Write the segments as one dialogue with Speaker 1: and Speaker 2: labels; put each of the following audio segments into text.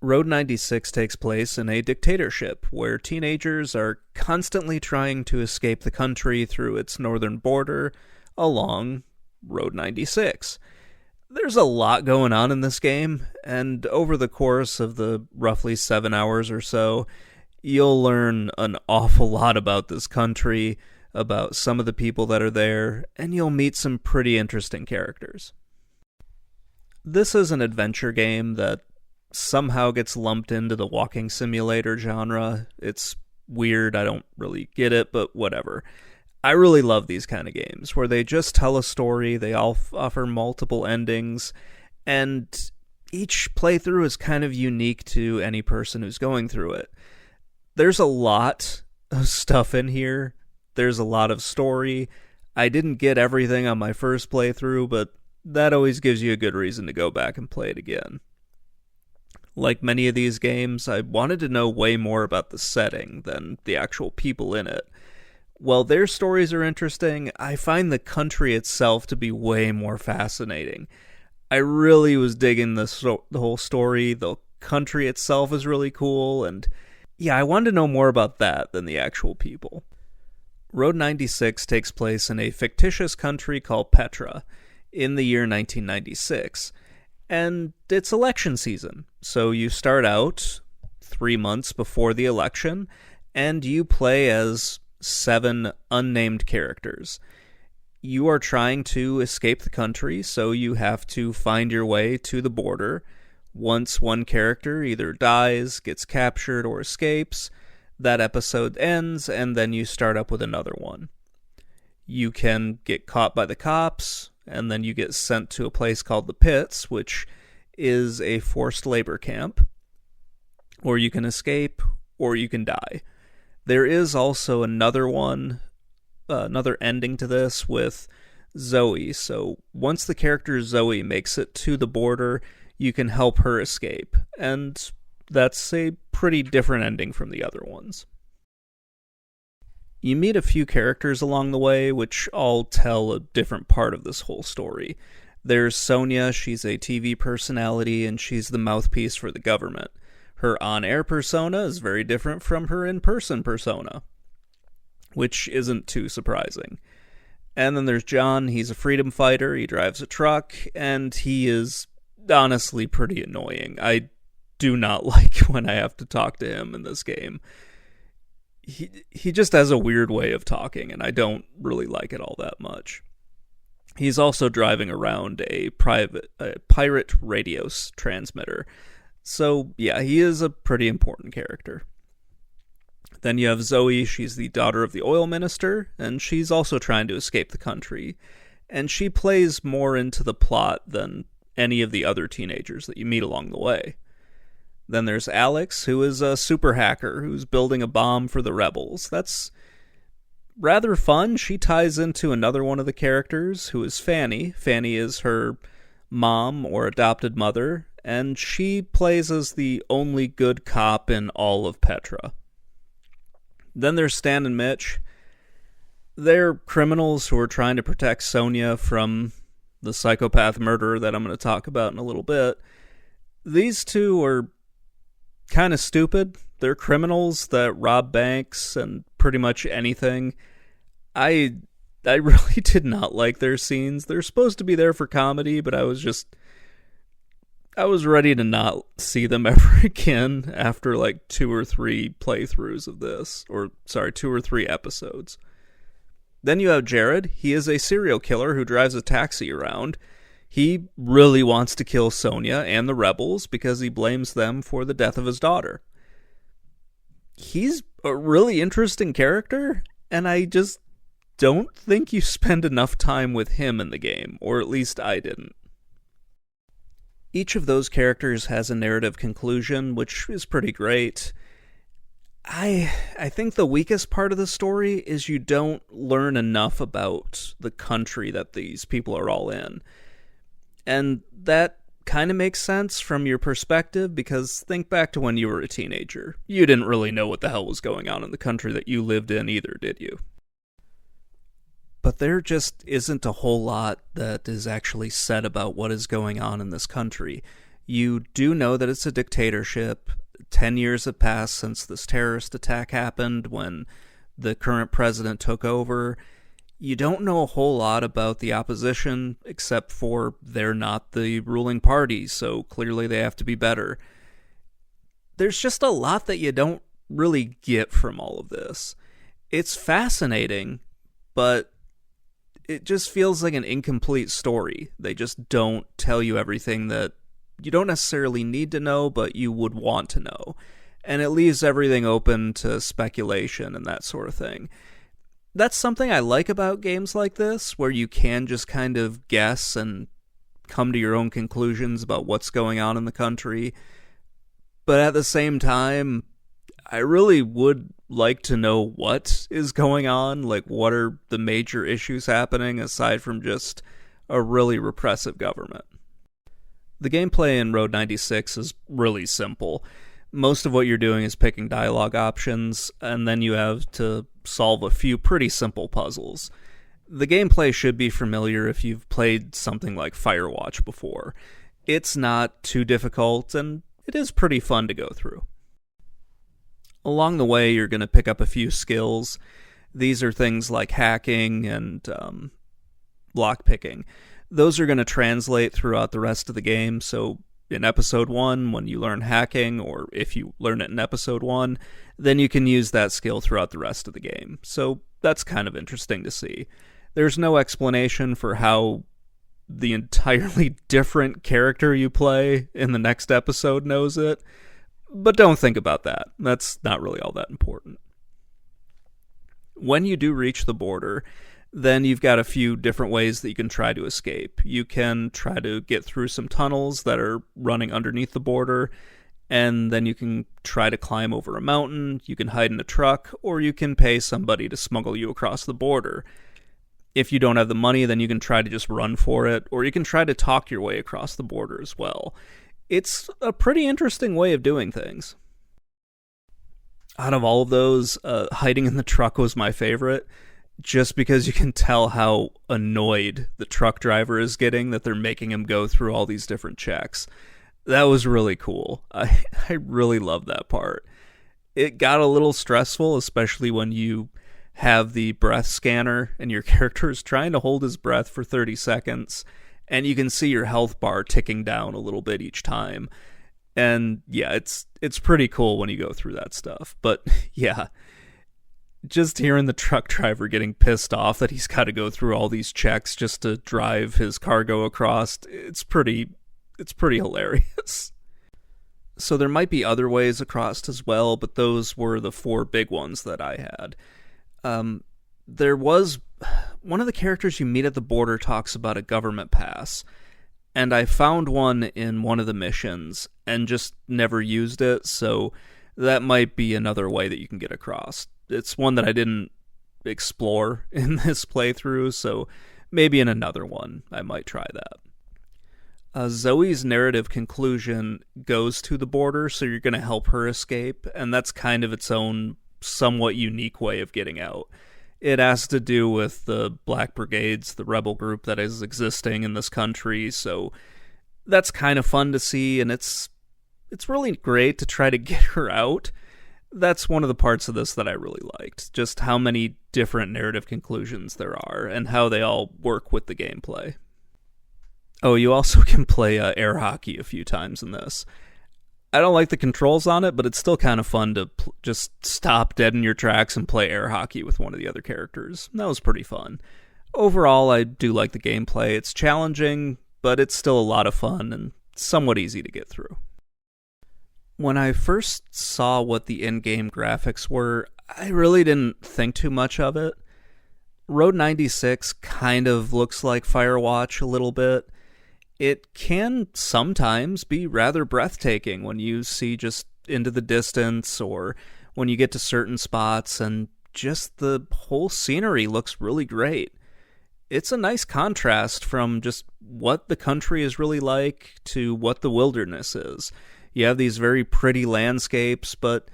Speaker 1: Road 96 takes place in a dictatorship where teenagers are constantly trying to escape the country through its northern border along Road 96. There's a lot going on in this game, and over the course of the roughly 7 hours or so, you'll learn an awful lot about this country, about some of the people that are there, and you'll meet some pretty interesting characters. This is an adventure game that somehow gets lumped into the walking simulator genre. It's weird, I don't really get it, but whatever. I really love these kind of games, where they just tell a story, they all offer multiple endings, and each playthrough is kind of unique to any person who's going through it. There's a lot of stuff in here, there's a lot of story. I didn't get everything on my first playthrough, but that always gives you a good reason to go back and play it again. Like many of these games, I wanted to know way more about the setting than the actual people in it. While their stories are interesting, I find the country itself to be way more fascinating. I really was digging the whole story. The country itself is really cool, and yeah, I wanted to know more about that than the actual people. Road 96 takes place in a fictitious country called Petra in the year 1996, and it's election season. So you start out 3 months before the election, and you play as 7 unnamed characters. You are trying to escape the country, so you have to find your way to the border. Once one character either dies, gets captured, or escapes, that episode ends, and then you start up with another one. You can get caught by the cops, and then you get sent to a place called the Pits, which is a forced labor camp. Or you can escape, or you can die. There is also another ending to this with Zoe. So once the character Zoe makes it to the border, you can help her escape. And that's a pretty different ending from the other ones. You meet a few characters along the way, which all tell a different part of this whole story. There's Sonia, she's a TV personality, and she's the mouthpiece for the government. Her on-air persona is very different from her in-person persona, which isn't too surprising. And then there's John, he's a freedom fighter, he drives a truck, and he is honestly pretty annoying. I do not like when I have to talk to him in this game. He just has a weird way of talking, and I don't really like it all that much. He's also driving around a pirate radio transmitter. So, yeah, he is a pretty important character. Then you have Zoe, she's the daughter of the oil minister, and she's also trying to escape the country. And she plays more into the plot than any of the other teenagers that you meet along the way. Then there's Alex, who is a super hacker who's building a bomb for the rebels. That's rather fun. She ties into another one of the characters, who is Fanny. Fanny is her mom or adopted mother, and she plays as the only good cop in all of Petra. Then there's Stan and Mitch. They're criminals who are trying to protect Sonia from the psychopath murderer that I'm going to talk about in a little bit. These two are kind of stupid. They're criminals that rob banks and pretty much anything. I really did not like their scenes. They're supposed to be there for comedy, but I was ready to not see them ever again after like 2 or 3 playthroughs of this. 2 or 3 episodes. Then you have Jared. He is a serial killer who drives a taxi around. He really wants to kill Sonia and the rebels because he blames them for the death of his daughter. He's a really interesting character, and I just don't think you spend enough time with him in the game, or at least I didn't. Each of those characters has a narrative conclusion, which is pretty great. I think the weakest part of the story is you don't learn enough about the country that these people are all in. And that kind of makes sense from your perspective, because think back to when you were a teenager. You didn't really know what the hell was going on in the country that you lived in either, did you? But there just isn't a whole lot that is actually said about what is going on in this country. You do know that it's a dictatorship. 10 years have passed since this terrorist attack happened when the current president took over. You don't know a whole lot about the opposition, except for they're not the ruling party, so clearly they have to be better. There's just a lot that you don't really get from all of this. It's fascinating, but it just feels like an incomplete story. They just don't tell you everything that you don't necessarily need to know, but you would want to know. And it leaves everything open to speculation and that sort of thing. That's something I like about games like this, where you can just kind of guess and come to your own conclusions about what's going on in the country. But at the same time, I really would like to know what is going on, like what are the major issues happening aside from just a really repressive government. The gameplay in Road 96 is really simple. Most of what you're doing is picking dialogue options, and then you have to solve a few pretty simple puzzles. The gameplay should be familiar if you've played something like Firewatch before. It's not too difficult, and it is pretty fun to go through. Along the way, you're going to pick up a few skills. These are things like hacking and lockpicking. Those are going to translate throughout the rest of the game, so in Episode 1, when you learn hacking, or if you learn it in Episode 1, then you can use that skill throughout the rest of the game. So that's kind of interesting to see. There's no explanation for how the entirely different character you play in the next episode knows it, but don't think about that. That's not really all that important. When you do reach the border, then you've got a few different ways that you can try to escape. You can try to get through some tunnels that are running underneath the border, and then you can try to climb over a mountain, you can hide in a truck, or you can pay somebody to smuggle you across the border. If you don't have the money, then you can try to just run for it, or you can try to talk your way across the border as well. It's a pretty interesting way of doing things. Out of all of those, hiding in the truck was my favorite, just because you can tell how annoyed the truck driver is getting that they're making him go through all these different checks. That was really cool. I really love that part. It got a little stressful, especially when you have the breath scanner and your character is trying to hold his breath for 30 seconds, and you can see your health bar ticking down a little bit each time. And yeah, it's pretty cool when you go through that stuff. But yeah, just hearing the truck driver getting pissed off that he's got to go through all these checks just to drive his cargo across, it's pretty hilarious. So there might be other ways across as well, but those were the 4 big ones that I had. There was one of the characters you meet at the border talks about a government pass, and I found one in one of the missions and just never used it, so that might be another way that you can get across. It's one that I didn't explore in this playthrough, so maybe in another one I might try that. Zoe's narrative conclusion goes to the border, so you're going to help her escape, and that's kind of its own somewhat unique way of getting out. It has to do with the Black Brigades, the rebel group that is existing in this country, so that's kind of fun to see, and it's really great to try to get her out. That's one of the parts of this that I really liked, just how many different narrative conclusions there are, and how they all work with the gameplay. Oh, you also can play air hockey a few times in this. I don't like the controls on it, but it's still kind of fun to just stop dead in your tracks and play air hockey with one of the other characters. That was pretty fun. Overall, I do like the gameplay. It's challenging, but it's still a lot of fun and somewhat easy to get through. When I first saw what the in-game graphics were, I really didn't think too much of it. Road 96 kind of looks like Firewatch a little bit. It can sometimes be rather breathtaking when you see just into the distance or when you get to certain spots, and just the whole scenery looks really great. It's a nice contrast from just what the country is really like to what the wilderness is. You have these very pretty landscapes, but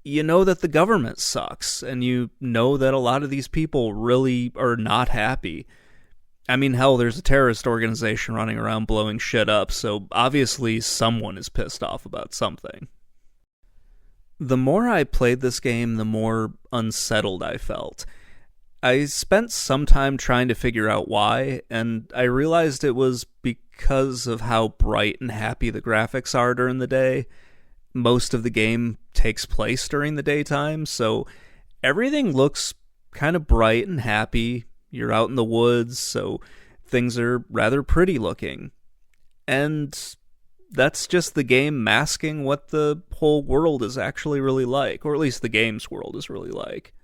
Speaker 1: you know that the government sucks, and you know that a lot of these people really are not happy. I mean, hell, there's a terrorist organization running around blowing shit up, so obviously someone is pissed off about something. The more I played this game, the more unsettled I felt. I spent some time trying to figure out why, and I realized it was because of how bright and happy the graphics are during the day. Most of the game takes place during the daytime, so everything looks kind of bright and happy. You're out in the woods, so things are rather pretty looking. And that's just the game masking what the whole world is actually really like, or at least the game's world is really like.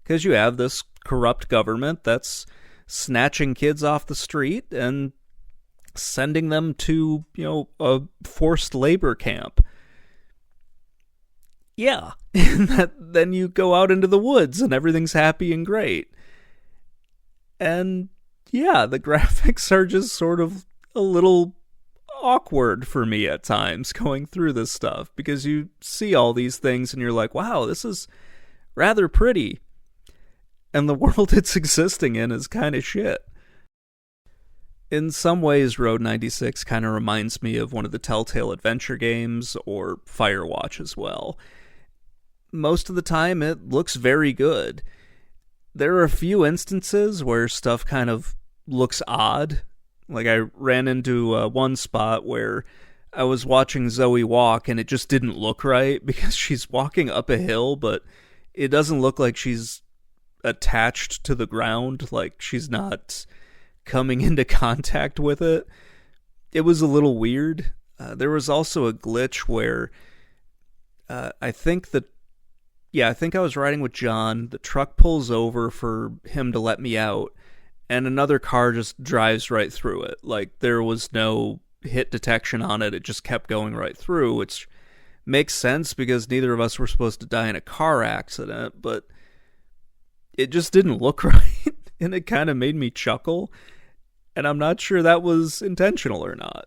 Speaker 1: Because you have this corrupt government that's snatching kids off the street and sending them to, a forced labor camp. Yeah, and then you go out into the woods and everything's happy and great. And yeah, the graphics are just sort of a little awkward for me at times going through this stuff, because you see all these things and you're like, wow, this is rather pretty. And the world it's existing in is kind of shit. In some ways, Road 96 kind of reminds me of one of the Telltale Adventure games, or Firewatch as well. Most of the time, it looks very good. There are a few instances where stuff kind of looks odd. Like, I ran into one spot where I was watching Zoe walk, and it just didn't look right, because she's walking up a hill, but it doesn't look like she's attached to the ground, like she's not coming into contact with it. It was a little weird. There was also a glitch where I think I was riding with John. The truck pulls over for him to let me out, and another car just drives right through it. Like, there was no hit detection on it. It just kept going right through, which makes sense because neither of us were supposed to die in a car accident, but it just didn't look right, and it kind of made me chuckle, and I'm not sure that was intentional or not.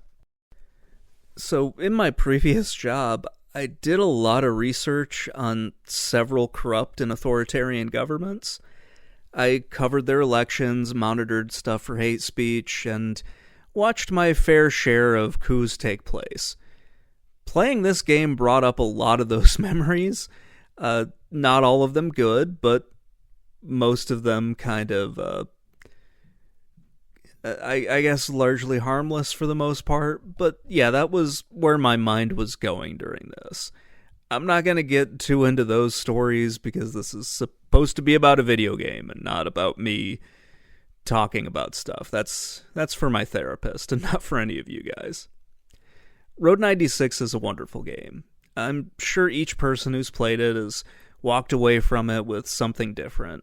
Speaker 1: So, in my previous job, I did a lot of research on several corrupt and authoritarian governments. I covered their elections, monitored stuff for hate speech, and watched my fair share of coups take place. Playing this game brought up a lot of those memories. Not all of them good, but most of them kind of, I guess, largely harmless for the most part. But yeah, that was where my mind was going during this. I'm not going to get too into those stories because this is supposed to be about a video game and not about me talking about stuff. That's for my therapist and not for any of you guys. Road 96 is a wonderful game. I'm sure each person who's played it has walked away from it with something different.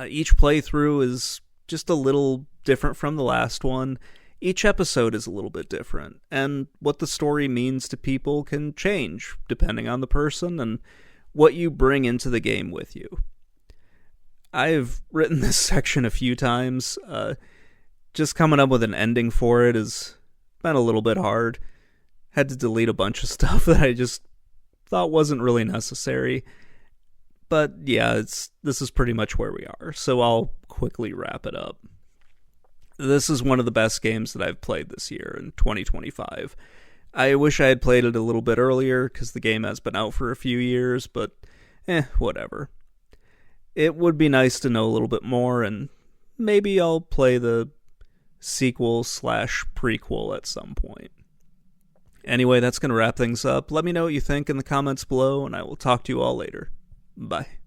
Speaker 1: Each playthrough is just a little different from the last one. Each episode is a little bit different, and what the story means to people can change depending on the person and what you bring into the game with you. I've written this section a few times. Just coming up with an ending for it has been a little bit hard. Had to delete a bunch of stuff that I just thought wasn't really necessary. But yeah, this is pretty much where we are, so I'll quickly wrap it up. This is one of the best games that I've played this year in 2025. I wish I had played it a little bit earlier, because the game has been out for a few years, but whatever. It would be nice to know a little bit more, and maybe I'll play the sequel/prequel at some point. Anyway, that's going to wrap things up. Let me know what you think in the comments below, and I will talk to you all later. Bye.